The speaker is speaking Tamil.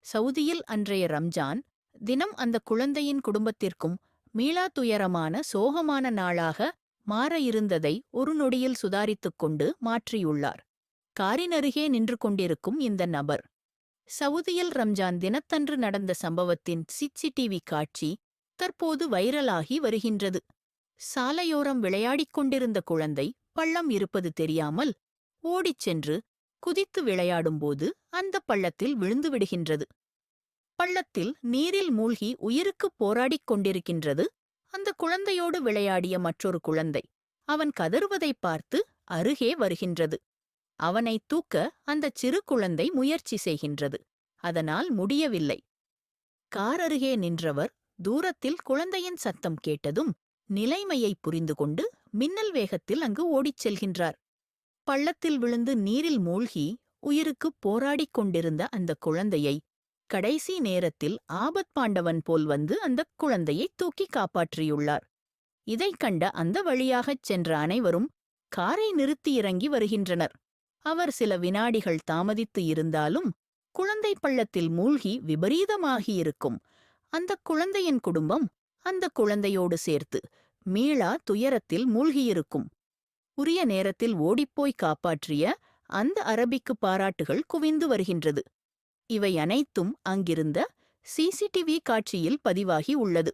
சவுதியில் அன்றைய ரம்ஜான் தினம் அந்த குழந்தையின் குடும்பத்திற்கும் மீளா துயரமான சோகமான நாளாக மாற இருந்ததை ஒரு நொடியில் சுதாரித்துக் கொண்டு மாற்றியுள்ளார். காரின் அருகே நின்று கொண்டிருக்கும் இந்த நபர். சவுதியில் ரம்ஜான் தினத்தன்று நடந்த சம்பவத்தின் சிசிடிவி காட்சி தற்போது வைரலாகி வருகின்றது. சாலையோரம் விளையாடிக் கொண்டிருந்த குழந்தை பள்ளம் இருப்பது தெரியாமல் ஓடிச் சென்று குதித்து விளையாடும்போது அந்த பள்ளத்தில் விழுந்து விடுகின்றது. பள்ளத்தில் நீரில் மூழ்கி உயிருக்குப் போராடிக் கொண்டிருக்கின்றது அந்த குழந்தையோடு விளையாடிய மற்றொரு குழந்தை. அவன் கதறுவதைப் பார்த்து அருகே வருகின்றது. அவனை தூக்க அந்தச் சிறு குழந்தை முயற்சி செய்கின்றது. அதனால் முடியவில்லை. கார் அருகே நின்றவர் தூரத்தில் குழந்தையின் சத்தம் கேட்டதும் நிலைமையை புரிந்து கொண்டு மின்னல் வேகத்தில் அங்கு ஓடிச் செல்கின்றார். பள்ளத்தில் விழுந்து நீரில் மூழ்கி உயிருக்குப் போராடிக் கொண்டிருந்த அந்த குழந்தையை கடைசி நேரத்தில் ஆபத்பாண்டவன் போல் வந்து அந்தக் குழந்தையை தூக்கி காப்பாற்றியுள்ளார். இதைக் கண்ட அந்த வழியாகச் சென்ற அனைவரும் காரை நிறுத்தி இறங்கி வருகின்றனர். அவர் சில வினாடிகள் தாமதித்து இருந்தாலும் குழந்தை பள்ளத்தில் மூழ்கி விபரீதமாகியிருக்கும். அந்தக் குழந்தையின் குடும்பம் அந்த குழந்தையோடு சேர்த்து மீளா துயரத்தில் மூழ்கியிருக்கும். உரிய நேரத்தில் ஓடிப்போய் காப்பாற்றிய அந்த அரபிக்கு பாராட்டுகள் குவிந்து வருகின்றது. இவை அனைத்தும் அங்கிருந்த சிசிடிவி காட்சியில் பதிவாகி உள்ளது.